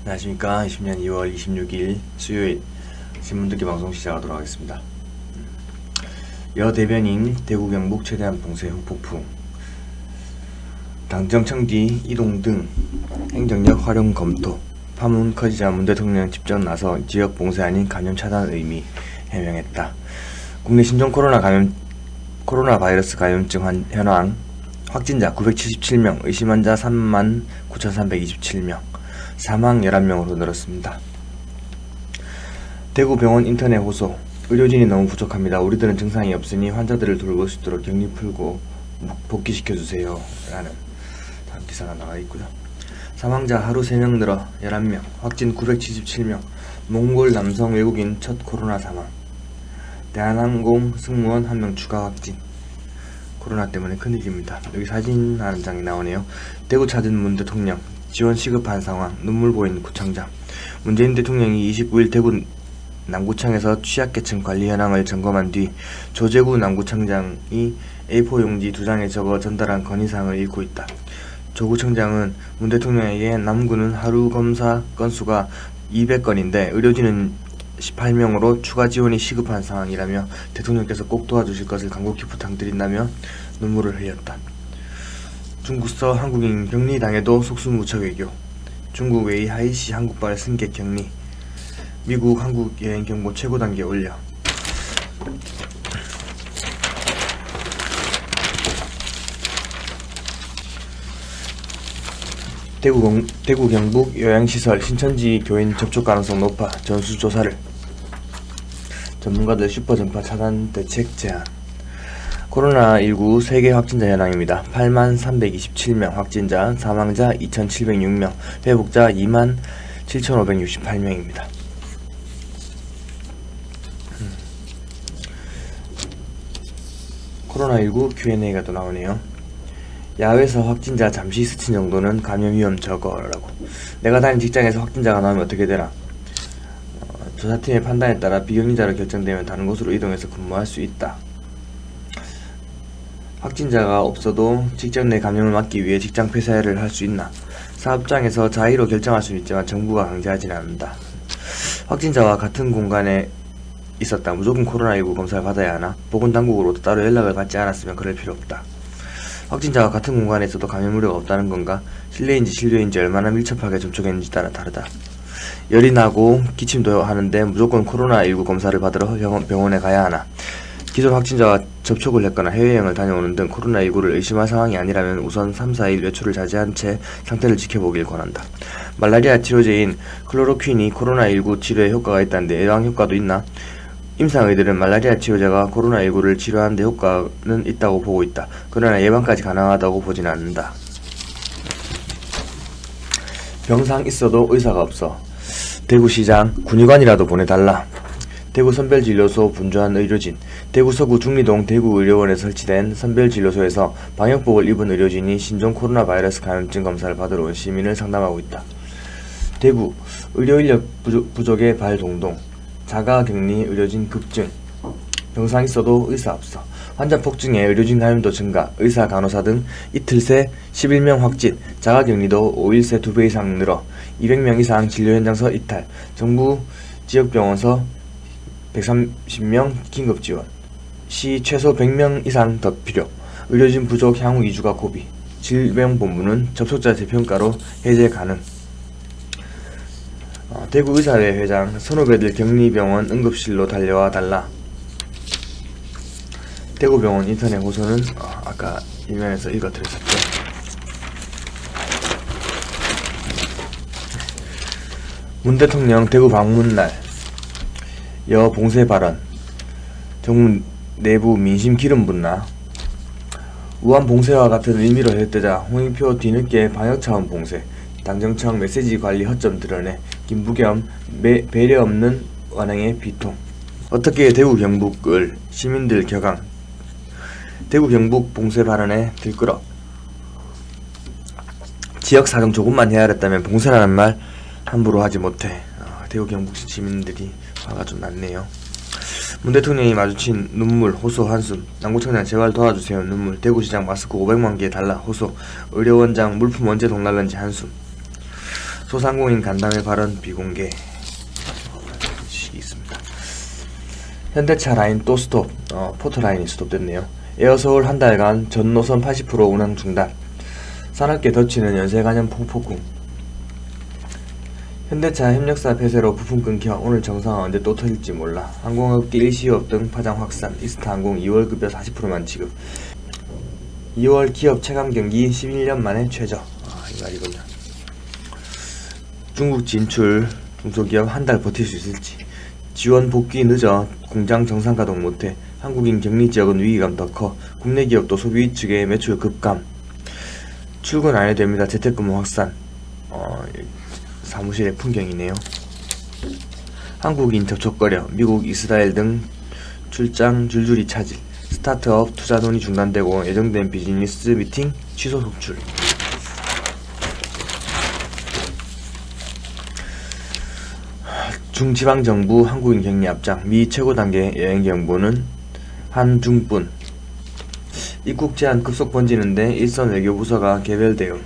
안녕하십니까. 20년 2월 26일 수요일 신문듣기 방송 시작하도록 하겠습니다. 여 대변인 대구 경북 최대한 봉쇄 후 폭풍, 당정 청지 이동 등 행정력 활용 검토, 파문 커지자 문 대통령 직접 나서 지역 봉쇄 아닌 감염 차단 의미 해명했다. 국내 신종 코로나 바이러스 감염증 현황 확진자 977명, 의심 환자 39,327명, 사망 11명으로 늘었습니다. 대구 병원 인터넷 호소, 의료진이 너무 부족합니다. 우리들은 증상이 없으니 환자들을 돌볼 수 있도록 격리 풀고 복귀시켜주세요. 라는 다음 기사가 나와 있고요. 사망자 하루 3명 늘어 11명, 확진 977명, 몽골 남성 외국인 첫 코로나 사망, 대한항공 승무원 1명 추가 확진. 코로나 때문에 큰일입니다. 여기 사진 한 장이 나오네요. 대구 찾은 문 대통령, 지원 시급한 상황, 눈물 보이는 구청장. 문재인 대통령이 29일 대구 남구청에서 취약계층 관리 현황을 점검한 뒤 조재구 남구청장이 A4 용지 2장에 적어 전달한 건의사항을 읽고 있다. 조 구청장은 문 대통령에게 남구는 하루 검사 건수가 200건인데 의료진은 18명으로 추가 지원이 시급한 상황이라며 대통령께서 꼭 도와주실 것을 간곡히 부탁드린다며 눈물을 흘렸다. 중국서 한국인 격리당해도 속수무책 외교, 중국 웨이 하이시 한국발 승객 격리, 미국 한국 여행 경보 최고 단계 올려. 대구 경북 요양시설 신천지 교인 접촉 가능성 높아 전수조사를. 전문가들 슈퍼 전파 차단 대책 제안. 코로나19 세계 확진자 현황입니다. 83,327명 확진자, 사망자 2,706명, 회복자 27,568명입니다. 코로나19 Q&A가 또 나오네요. 야외에서 확진자 잠시 스친 정도는 감염 위험 적어라고. 내가 다닌 직장에서 확진자가 나오면 어떻게 되나? 조사팀의 판단에 따라 비격리자로 결정되면 다른 곳으로 이동해서 근무할 수 있다. 확진자가 없어도 직장 내 감염을 막기 위해 직장 폐쇄를 할 수 있나? 사업장에서 자의로 결정할 수는 있지만 정부가 강제하지는 않는다. 확진자와 같은 공간에 있었다. 무조건 코로나19 검사를 받아야 하나? 보건당국으로도 따로 연락을 받지 않았으면 그럴 필요 없다. 확진자와 같은 공간에 있어도 감염 우려가 없다는 건가? 실내인지 실외인지 얼마나 밀접하게 접촉했는지 따라 다르다. 열이 나고 기침도 하는데 무조건 코로나19 검사를 받으러 병원에 가야 하나? 기존 확진자와 접촉을 했거나 해외여행을 다녀오는 등 코로나19를 의심할 상황이 아니라면 우선 3-4일 외출을 자제한 채 상태를 지켜보길 권한다. 말라리아 치료제인 클로로퀸이 코로나19 치료에 효과가 있다는데 예방 효과도 있나? 임상의들은 말라리아 치료제가 코로나19를 치료하는 데 효과는 있다고 보고 있다. 그러나 예방까지 가능하다고 보지는 않는다. 병상 있어도 의사가 없어. 대구시장 군의관이라도 보내달라. 대구 선별진료소 분주한 의료진. 대구 서구 중리동 대구의료원에 설치된 선별진료소에서 방역복을 입은 의료진이 신종 코로나 바이러스 감염증 검사를 받으러 온 시민을 상담하고 있다. 대구 의료인력 부족의 발동동. 자가격리 의료진 급증. 병상 있어도 의사 없어. 환자 폭증에 의료진 감염도 증가. 의사 간호사 등 이틀 새 11명 확진. 자가격리도 5일 새 2배 이상 늘어 200명 이상 진료 현장서 이탈. 정부 지역병원서 130명 긴급 지원. 시 최소 100명 이상 더 필요. 의료진 부족 향후 2주가 고비. 질병본부는 접촉자 재평가로 해제 가능. 대구 의사회 회장, 선후배들 격리병원 응급실로 달려와 달라. 대구병원 인터넷 호소는 아까 일면에서 읽어드렸었죠. 문 대통령 대구 방문날 여 봉쇄 발언. 정부 내부 민심 기름 붓나? 우한 봉쇄와 같은 의미로 해뜨자 홍익표 뒤늦게 방역 차원 봉쇄. 당정청 메시지 관리 허점 드러내. 김부겸 배려 없는 완행의 비통. 어떻게 대구 경북을 시민들 격앙. 대구 경북 봉쇄 발언에 들끓어. 지역 사정 조금만 헤아렸다면 봉쇄라는 말 함부로 하지 못해. 대구 경북 시민들이 화가 좀 났네요. 문 대통령이 마주친 눈물, 호소, 한숨. 남구청장 제발 도와주세요. 눈물. 대구시장 마스크 500만 개 달라. 호소. 의료원장 물품 언제 동날런지 한숨. 소상공인 간담회 발언 비공개 식이 있습니다. 현대차 라인 또 스톱, 포토라인이 스톱됐네요. 에어서울 한 달간 전 노선 80% 운항 중단. 산업계 덮치는 연쇄 감염 폭풍. 현대차 협력사 폐쇄로 부품 끊겨 오늘 정상화 언제 또 터질지 몰라. 항공업계 일시휴업 등 파장 확산. 이스타항공 2월 급여 40%만 지급. 2월 기업 체감 경기 11년 만에 최저. 이 말이군요. 중국 진출 중소기업 한 달 버틸 수 있을지. 지원 복귀 늦어 공장 정상 가동 못해. 한국인 격리 지역은 위기감 더 커. 국내 기업도 소비 위축에 매출 급감. 출근 안 해도 됩니다. 재택근무 확산. 사무실의 풍경이네요. 한국인 접촉거려. 미국, 이스라엘 등 출장 줄줄이 차질. 스타트업 투자 돈이 중단되고 예정된 비즈니스 미팅 취소 속출. 중지방정부 한국인 격리 앞장. 미 최고단계 여행경보는 한중뿐. 입국 제한 급속 번지는데 일선 외교부서가 개별 대응.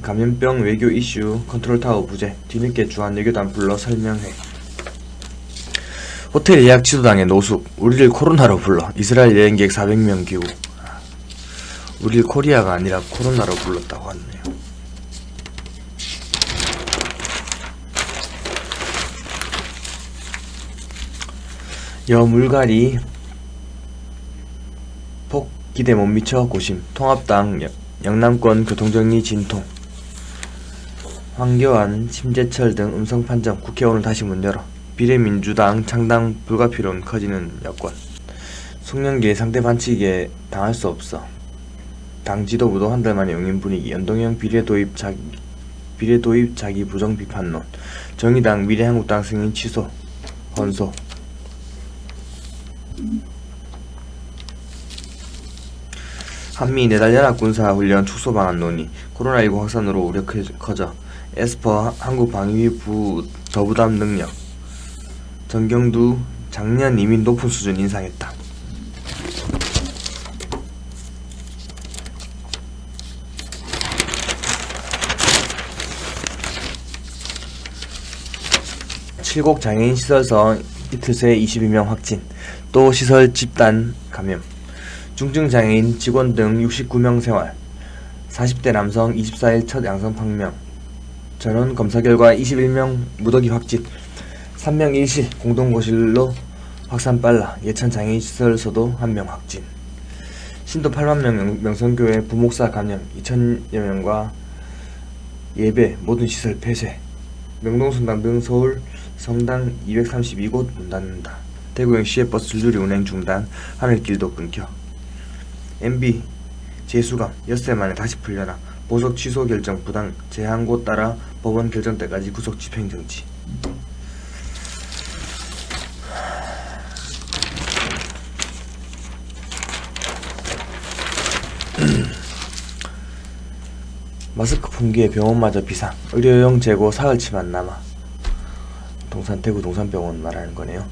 감염병 외교 이슈 컨트롤타워 부재. 뒤늦게 주한 외교단 불러 설명회. 호텔 예약 취소당해 노숙. 우리를 코로나로 불러. 이스라엘 여행객 400명 귀국. 우리를 코리아가 아니라 코로나로 불렀다고 하네요. 여물갈이 폭 기대 못 미쳐 고심. 통합당 영남권 교통정리 진통. 황교안, 심재철 등 음성 판정. 국회 오늘 다시 문 열어. 비례민주당 창당 불가피론 커지는 여권. 송영길 상대 반칙에 당할 수 없어. 당 지도부도 한 달 만에 용인 분위기. 연동형 비례 도입 자기 부정 비판론. 정의당 미래한국당 승인 취소. 헌소. 한미 내달연합 군사훈련 축소 방안 논의. 코로나19 확산으로 우려 커져. 에스퍼 한국방위부 더부담 능력. 정경두 작년 이민 높은 수준 인상했다. 칠곡 장애인 시설서 이틀 새 22명 확진. 또 시설 집단 감염. 중증 장애인 직원 등 69명 생활. 40대 남성 24일 첫 양성 판명. 전원 검사 결과 21명 무더기 확진. 3명 일실 공동거실로 확산 빨라. 예천 장애인 시설서도 1명 확진. 신도 8만 명 명성교회 부목사 감염. 2천여 명과 예배 모든 시설 폐쇄. 명동성당 등 서울 성당 232곳 문 닫는다. 대구행 시외버스 줄줄이 운행 중단. 하늘길도 끊겨. MB 재수감 엿새 만에 다시 풀려나. 보석 취소 결정 부당 재항고 따라 법원 결정 때까지 구속 집행 정지. 마스크 품귀에 병원마저 비상. 의료용 재고 사흘치만 남아. 대구 동산병원 말하는 거네요.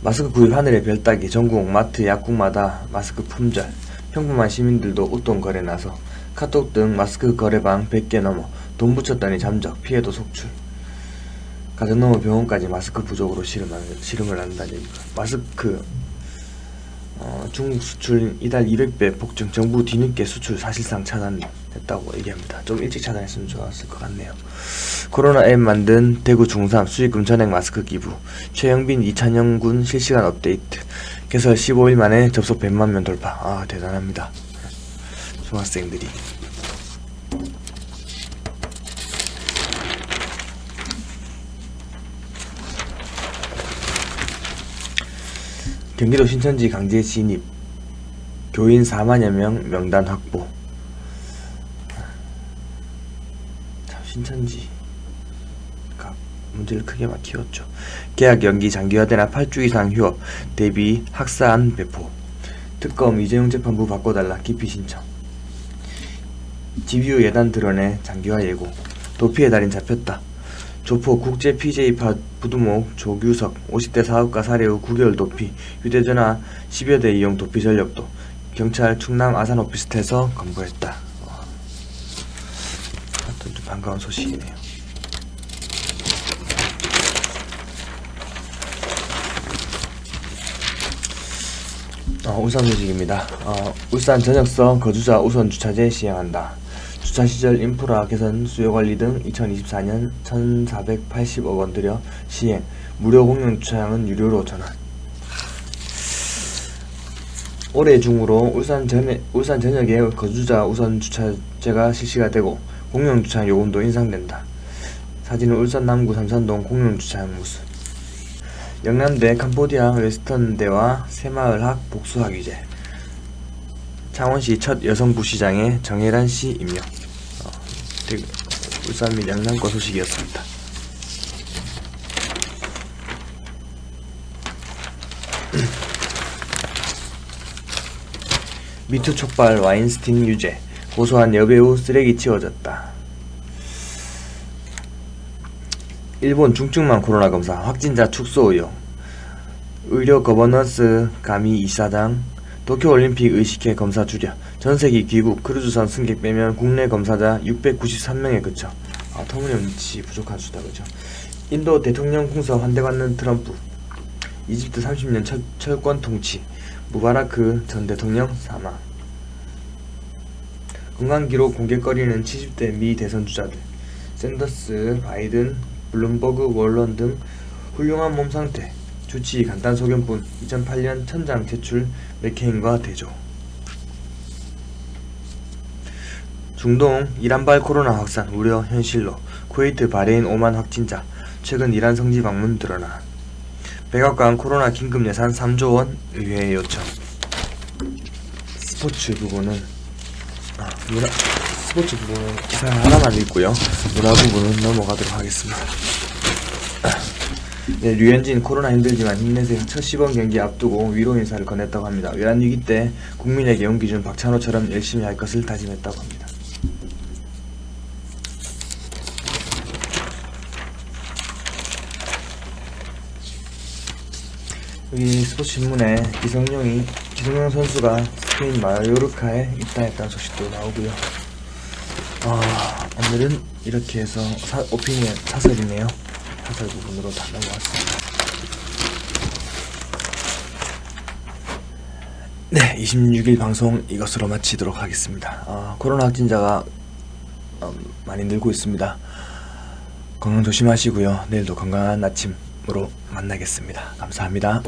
마스크 구입 하늘의 별 따기. 전국 마트 약국마다 마스크 품절. 평범한 시민들도 웃돈 거래 나서. 카톡 등 마스크 거래방 100개 넘어. 돈 붙였더니 잠적. 피해도 속출. 가정 넘어 병원까지 마스크 부족으로 실험을 한다는 얘기가. 마스크 중국 수출 이달 200배 폭증. 정부 뒤늦게 수출 사실상 차단됐다고 얘기합니다. 좀 일찍 차단했으면 좋았을 것 같네요. 코로나 앱 만든 대구 중3 수익금 전액 마스크 기부. 최영빈 이찬영군 실시간 업데이트. 개설 15일 만에 접속 100만 명 돌파. 대단합니다. 중학생들이. 경기도 신천지 강제 진입. 교인 4만여 명 명단 확보. 참 신천지가 문제를 크게 막 키웠죠. 계약 연기 장기화되나 8주 이상 휴업. 대비 학사안 배포. 특검 이재용 재판부 바꿔달라 기피 신청. 지뷰 예단 드러내 장기화 예고. 도피의 달인 잡혔다. 조포 국제 PJ 부두목 조규석 50대 사업가 살해 후 9개월 도피. 휴대전화 10여 대 이용 도피 전력도. 경찰 충남 아산 오피스텔에서 검거했다. 좀 반가운 소식이네요. 울산 소식입니다. 울산 전역성 거주자 우선 주차제 시행한다. 주차시설 인프라 개선 수요관리 등 2024년 1,480억 원 들여 시행, 무료 공용 주차장은 유료로 전환. 올해 중으로 울산 전역에 거주자 우선 주차제가 실시가 되고 공용 주차장 요금도 인상된다. 사진은 울산 남구 삼산동 공용 주차장 모습. 영남대 캄보디아 웨스턴대와 새마을학 복수학위제. 창원시 첫 여성 부시장에 정혜란 씨 임명. 울산 및 영남권 소식이었습니다. 미투 촉발 와인스틴 유죄. 고소한 여배우 쓰레기 치워졌다. 일본 중증만 코로나 검사 확진자 축소 의혹. 의료 거버넌스 가미 이사장. 도쿄올림픽 의식회 검사 줄여. 전세기 귀국 크루즈선 승객 빼면 국내 검사자 693명에 그쳐. 터무니없이 부족한 수다, 그죠? 인도 대통령 궁서 환대받는 트럼프. 이집트 30년 철권 통치. 무바라크 전 대통령 사망. 건강기록 공개거리는 70대 미 대선 주자들. 샌더스, 바이든, 블룸버그, 월런 등 훌륭한 몸 상태. 주치 간단 소견뿐. 2008년 천장 제출 맥케인과 대조. 중동 이란발 코로나 확산 우려 현실로. 쿠웨이트 바레인 오만 확진자. 최근 이란 성지 방문 드러나. 백악관 코로나 긴급 예산 3조 원 의회 요청. 스포츠 부분은 기사 하나만 읽고요. 문화 부분은 넘어가도록 하겠습니다. 네, 류현진 코로나 힘들지만 힘내세요. 첫 시범 경기 앞두고 위로 인사를 건넸다고 합니다. 외환 위기 때 국민에게 용기 준 박찬호처럼 열심히 할 것을 다짐했다고 합니다. 여기 스포츠신문에 기성용 선수가 스페인 마요르카에 입단했다는 소식도 나오고요. 오늘은 이렇게 해서 오피니언 사설이네요. 사설 부분으로 다 넘어왔습니다. 네, 26일 방송 이것으로 마치도록 하겠습니다. 코로나 확진자가 많이 늘고 있습니다. 건강 조심하시고요. 내일도 건강한 아침으로 만나겠습니다. 감사합니다.